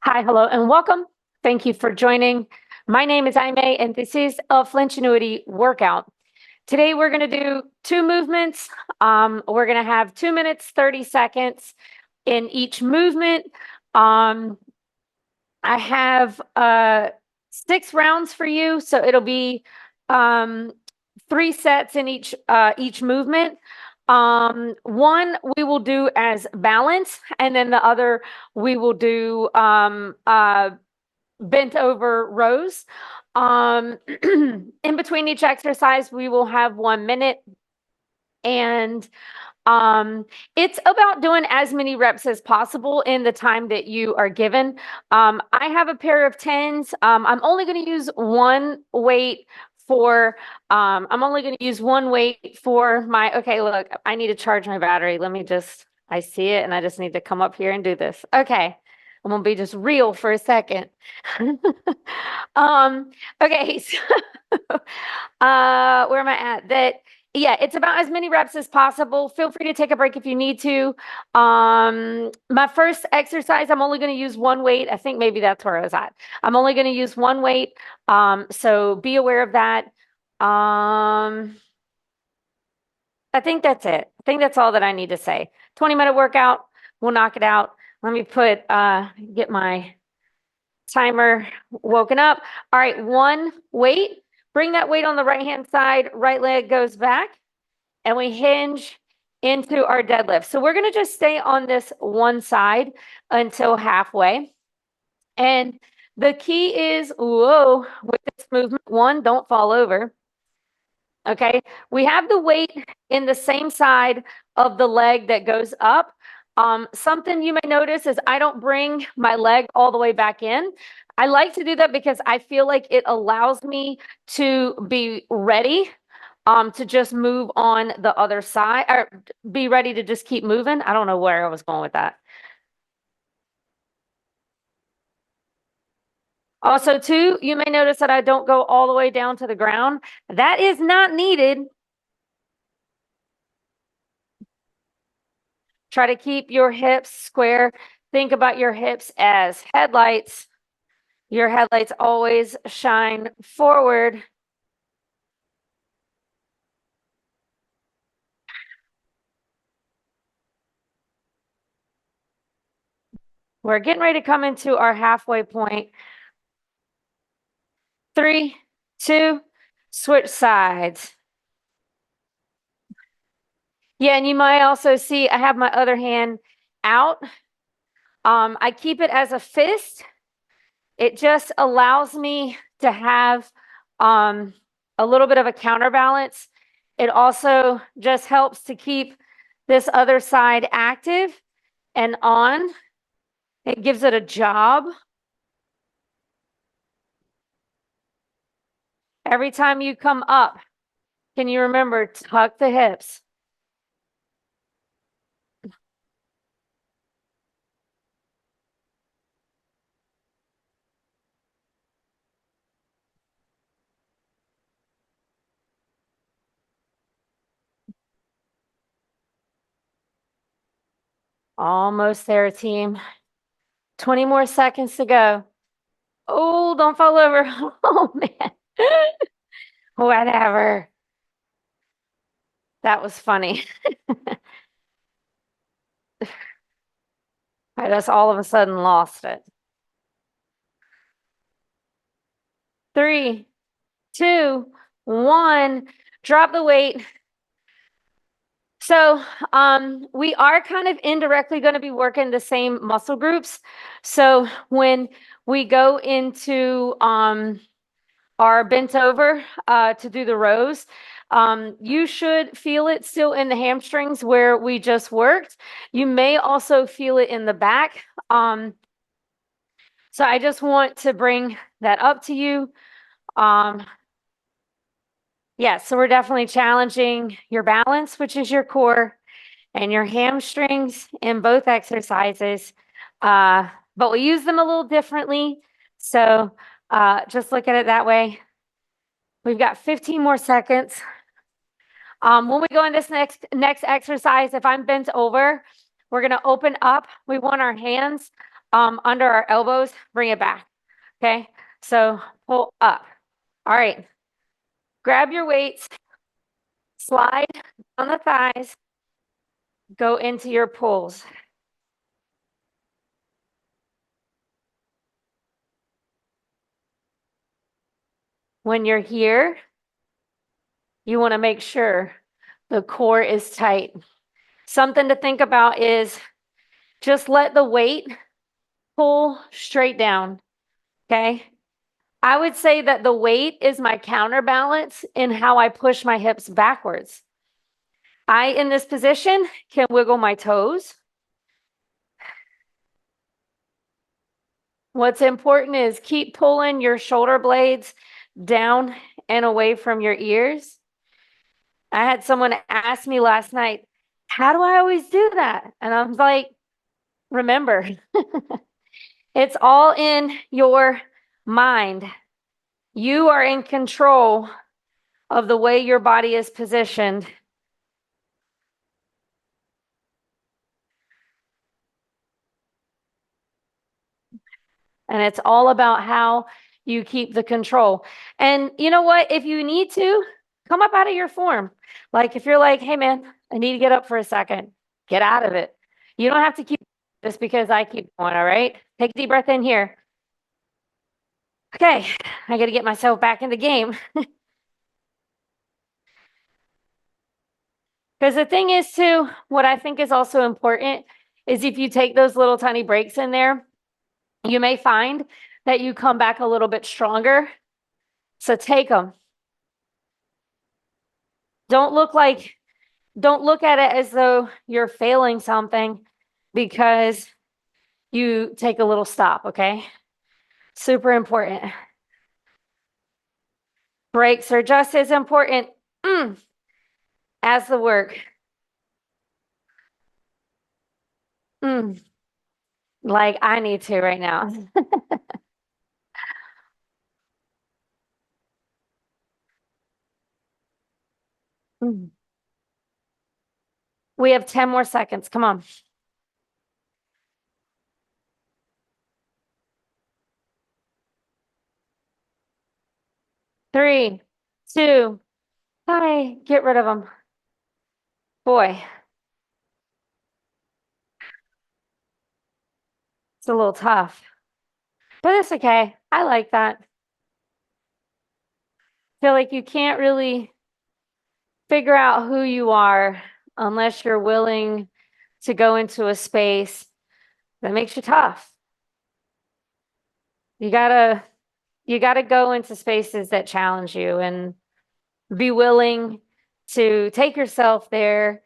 Hi, hello, and welcome. Thank you for joining. My name is Aime, and this is a flinchnuity workout. Today, we're going to do two movements. We're going to have 2 minutes, 30 seconds in each movement. I have 6 rounds for you, so it'll be 3 sets in each movement. One we will do as balance, and then the other we will do bent over rows. In between each exercise, we will have 1 minute, and it's about doing as many reps as possible in the time that you are given. I have a pair of 10s. I'm only going to use one weight for my, okay, look, I need to charge my battery. I see it and I just need to come up here and do this. Okay. I'm gonna be just real for a second. Okay, so where am I at? Yeah, it's about as many reps as possible. Feel free to take a break if you need to. My first exercise, I'm only going to use one weight. I think maybe that's where I was at. I'm only going to use one weight. So be aware of that. I think that's it. I think that's all that I need to say. 20-minute workout. We'll knock it out. Let me get my timer woken up. All right, one weight. Bring that weight on the right-hand side. Right leg goes back, and we hinge into our deadlift. So we're going to just stay on this one side until halfway. And the key is, whoa, with this movement, one, don't fall over. Okay, we have the weight in the same side of the leg that goes up. Something you may notice is I don't bring my leg all the way back in. I like to do that because I feel like it allows me to be ready to just move on the other side, or be ready to just keep moving. I don't know where I was going with that. Also, too, you may notice that I don't go all the way down to the ground. That is not needed. Try to keep your hips square. Think about your hips as headlights. Your headlights always shine forward. We're getting ready to come into our halfway point. 3, 2, switch sides. Yeah, and you might also see I have my other hand out. I keep it as a fist. It just allows me to have a little bit of a counterbalance. It also just helps to keep this other side active and on. It gives it a job. Every time you come up, can you remember, tuck the hips? Almost there, team. 20 more seconds to go. Oh, don't fall over. Oh, man. Whatever. That was funny. I just all of a sudden lost it. 3, 2, 1. Drop the weight. So we are kind of indirectly going to be working the same muscle groups. So when we go into our bent over to do the rows, you should feel it still in the hamstrings where we just worked. You may also feel it in the back. So I just want to bring that up to you. Yeah, so we're definitely challenging your balance, which is your core, and your hamstrings in both exercises. But we use them a little differently. So just look at it that way. We've got 15 more seconds. When we go in this next exercise, if I'm bent over, we're going to open up. We want our hands under our elbows, bring it back. Okay. So pull up. All right. Grab your weights, slide on the thighs, go into your pulls. When you're here, you want to make sure the core is tight. Something to think about is just let the weight pull straight down. Okay. I would say that the weight is my counterbalance in how I push my hips backwards. I, in this position, can wiggle my toes. What's important is keep pulling your shoulder blades down and away from your ears. I had someone ask me last night, how do I always do that? And I was like, remember, it's all in your mind. You are in control of the way your body is positioned. And it's all about how you keep the control. And you know what? If you need to, come up out of your form. Like if you're like, hey man, I need to get up for a second, get out of it. You don't have to keep just because I keep going, all right? Take a deep breath in here. Okay, I got to get myself back in the game. Because the thing is, too, what I think is also important is if you take those little tiny breaks in there, you may find that you come back a little bit stronger. So take them. Don't look like, don't look at it as though you're failing something because you take a little stop, okay? Super important. Breaks are just as important as the work. Like I need to right now. We have 10 more seconds. Come on. 3, 2, hi, get rid of them. Boy, it's a little tough, but it's okay. I like that. Feel like you can't really figure out who you are unless you're willing to go into a space that makes you tough. You gotta go into spaces that challenge you and be willing to take yourself there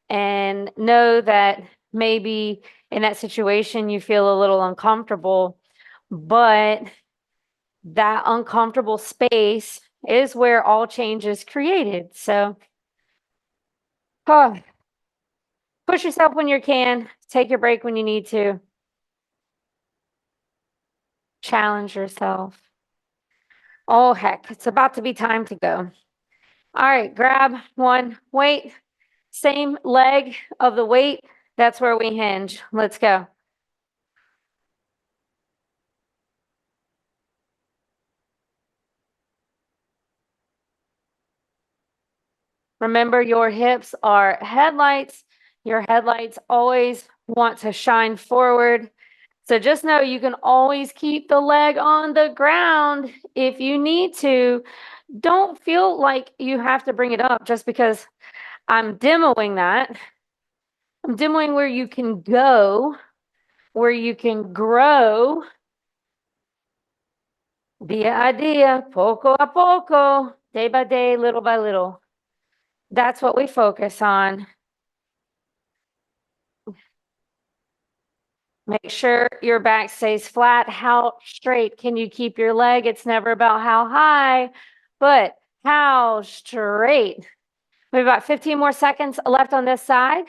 and know that maybe in that situation you feel a little uncomfortable, but that uncomfortable space is where all change is created. So, oh, push yourself when you can, take your break when you need to, challenge yourself. Oh, heck, it's about to be time to go. All right, grab one weight, same leg of the weight. That's where we hinge. Let's go. Remember, your hips are headlights. Your headlights always want to shine forward. So just know you can always keep the leg on the ground if you need to. Don't feel like you have to bring it up just because I'm demoing that. I'm demoing where you can go, where you can grow. Día a día, poco a poco, day by day, little by little. That's what we focus on. Make sure your back stays flat. How straight can you keep your leg? It's never about how high, but how straight. We have about 15 more seconds left on this side.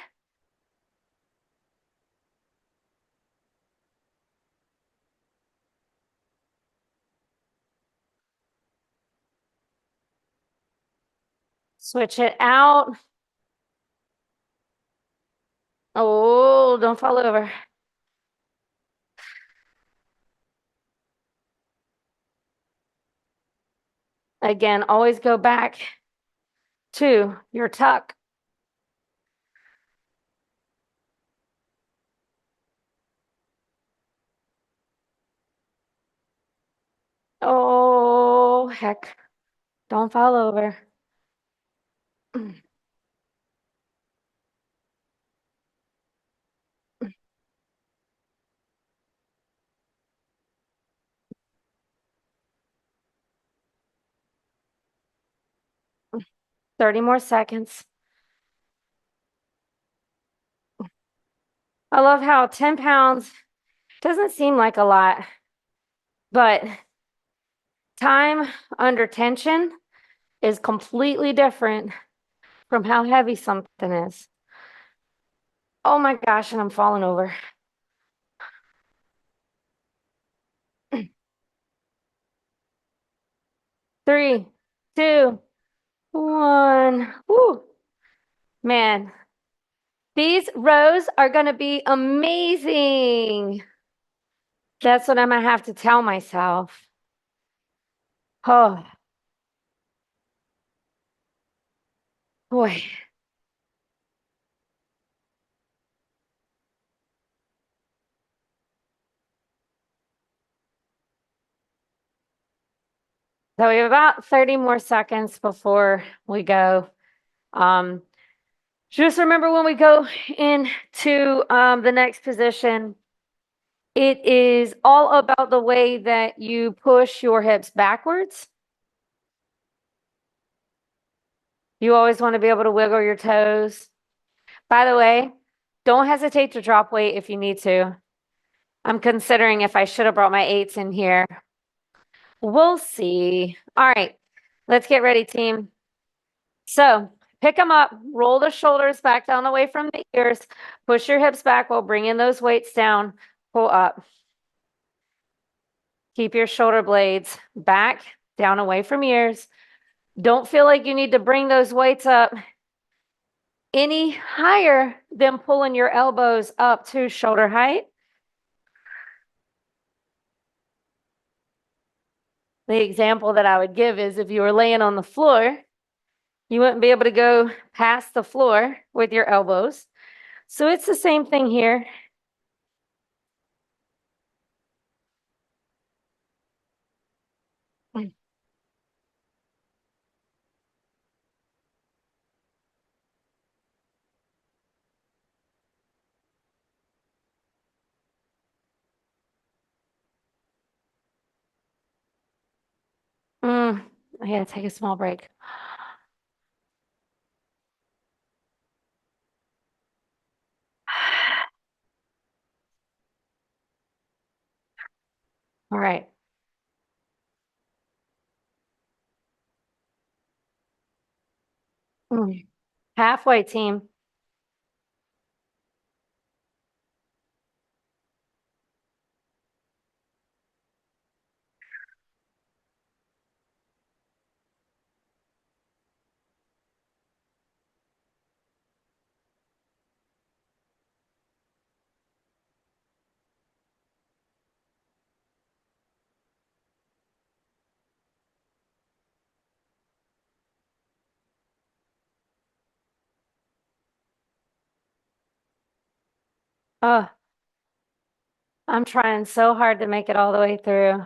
Switch it out. Oh, don't fall over. Again, always go back to your tuck. Oh, heck. Don't fall over. 30 more seconds. I love how 10 pounds doesn't seem like a lot, but time under tension is completely different from how heavy something is. Oh my gosh, and I'm falling over. 3, 2, 1. Woo. Man, these rows are going to be amazing. That's what I'm going to have to tell myself. Oh, boy. So we have about 30 more seconds before we go. Um, just remember when we go into the next position, it is all about the way that you push your hips backwards. You always want to be able to wiggle your toes. By the way, don't hesitate to drop weight if you need to. I'm considering if I should have brought my eights in here. We'll see. All right, let's get ready, team. So pick them up, roll the shoulders back down away from the ears, push your hips back while bringing those weights down, pull up. Keep your shoulder blades back, down away from ears. Don't feel like you need to bring those weights up any higher than pulling your elbows up to shoulder height. The example that I would give is if you were laying on the floor, you wouldn't be able to go past the floor with your elbows. So it's the same thing here. I gotta take a small break. All right. Halfway, team. Oh, I'm trying so hard to make it all the way through.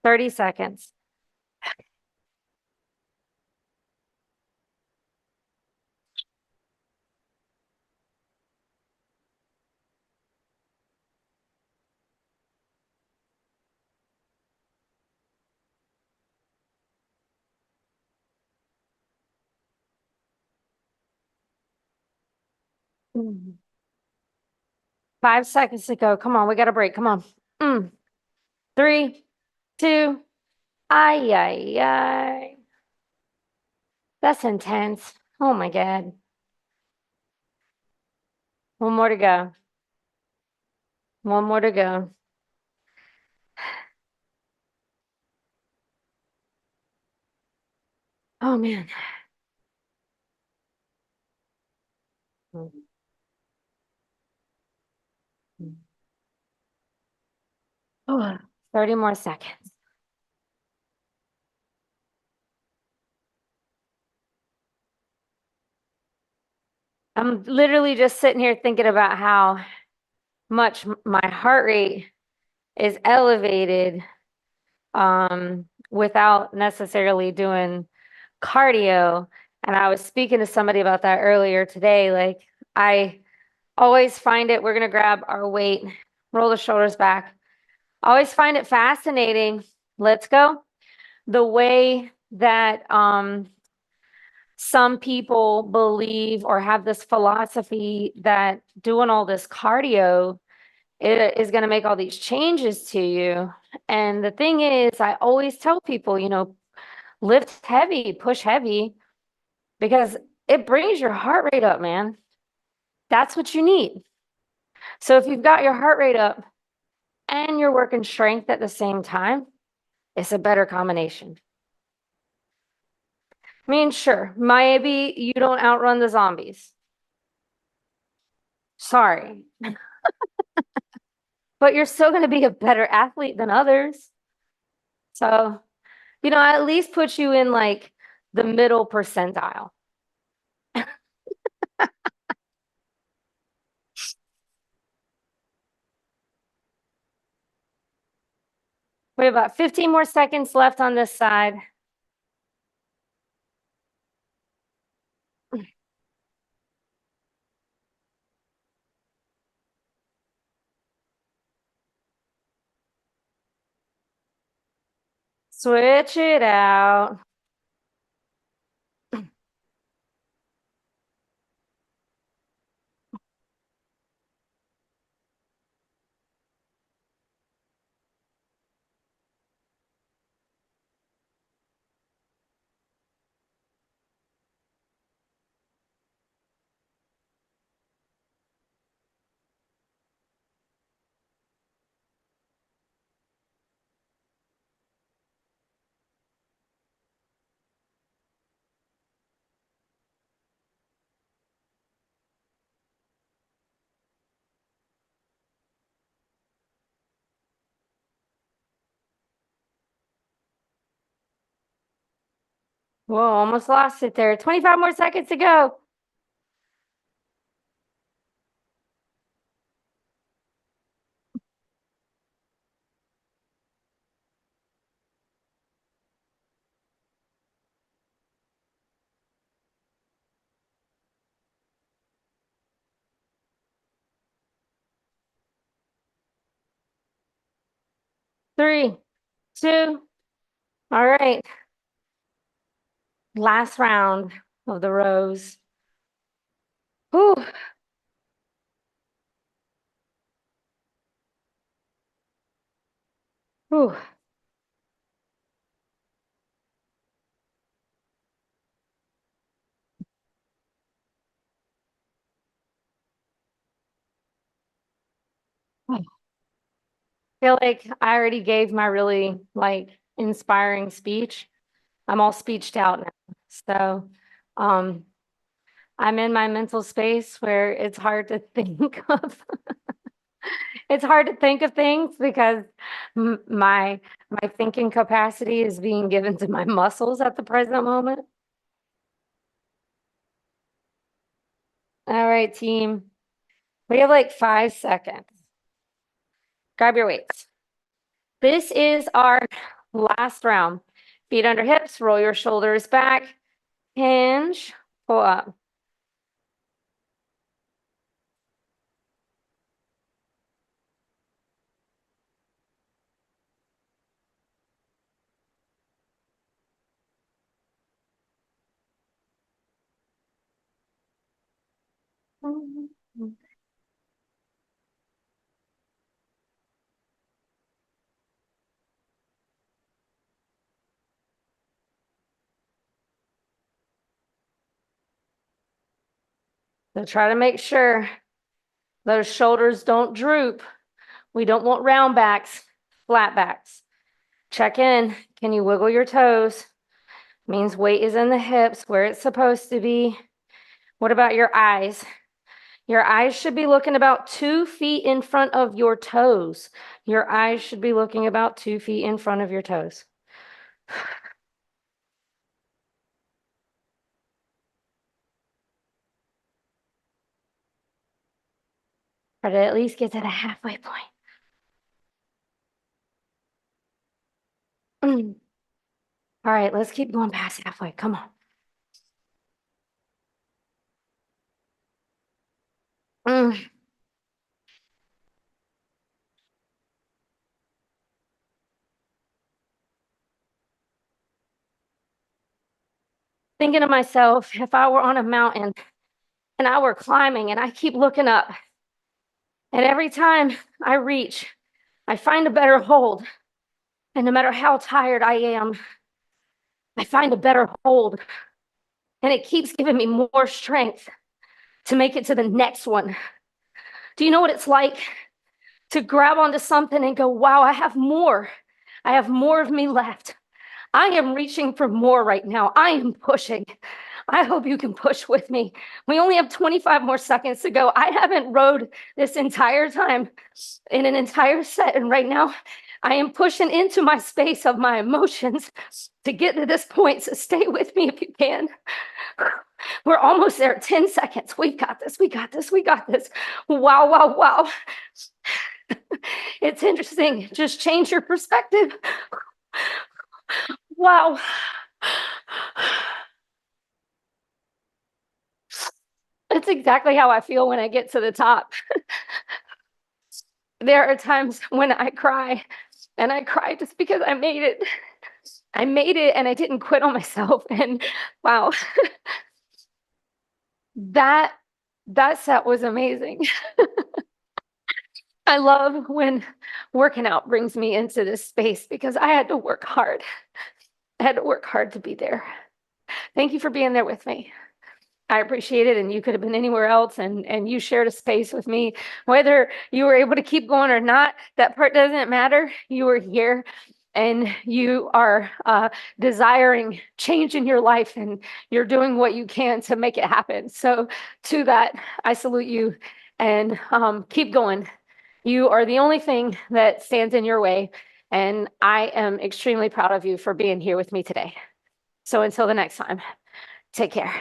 30 seconds. 5 seconds to go. Come on, we got a break. Come on. 3, 2, ay, ay, ay. That's intense. Oh my God. One more to go. One more to go. Oh man. 30 more seconds. I'm literally just sitting here thinking about how much my heart rate is elevated without necessarily doing cardio. And I was speaking to somebody about that earlier today. Like, I always find it, we're going to grab our weight, roll the shoulders back. I always find it fascinating. Let's go. The way that some people believe or have this philosophy that doing all this cardio it is going to make all these changes to you. And the thing is, I always tell people, lift heavy, push heavy, because it brings your heart rate up, man. That's what you need. So if you've got your heart rate up and you're working strength at the same time, it's a better combination. I mean, sure, maybe you don't outrun the zombies. Sorry, but you're still going to be a better athlete than others. So, at least put you in like the middle percentile. We have about 15 more seconds left on this side. Switch it out. Whoa, almost lost it there. 25 more seconds to go. Three, two. All right. Last round of the rows. Whew. Whew. I feel like I already gave my really like inspiring speech. I'm all speeched out now. So, um, I'm in my mental space where it's hard to think of it's hard to think of things because my thinking capacity is being given to my muscles at the present moment. All right, team. We have like 5 seconds. Grab your weights. This is our last round. Feet under hips, roll your shoulders back, hinge, pull up. So try to make sure those shoulders don't droop. We don't want round backs, flat backs. Check in. Can you wiggle your toes? Means weight is in the hips where it's supposed to be. What about your eyes? Your eyes should be looking about 2 feet in front of your toes. Your eyes should be looking about 2 feet in front of your toes. Try to at least get to the halfway point. Mm. All right, let's keep going past halfway. Come on. Mm. Thinking to myself, if I were on a mountain and I were climbing and I keep looking up, and every time I reach, I find a better hold. And no matter how tired I am, I find a better hold. And it keeps giving me more strength to make it to the next one. Do you know what it's like to grab onto something and go, wow, I have more. I have more of me left. I am reaching for more right now. I am pushing. I hope you can push with me. We only have 25 more seconds to go. I haven't rode this entire time in an entire set. And right now, I am pushing into my space of my emotions to get to this point. So stay with me if you can. We're almost there. 10 seconds. We got this. We got this. We got this. Wow, wow, wow. It's interesting. Just change your perspective. Wow. That's exactly how I feel when I get to the top. There are times when I cry, and I cry just because I made it. I made it and I didn't quit on myself. And wow, that that set was amazing. I love when working out brings me into this space because I had to work hard. I had to work hard to be there. Thank you for being there with me. I appreciate it. And you could have been anywhere else and you shared a space with me. Whether you were able to keep going or not, that part doesn't matter. You were here and you are desiring change in your life and you're doing what you can to make it happen. So to that, I salute you and keep going. You are the only thing that stands in your way. And I am extremely proud of you for being here with me today. So until the next time, take care.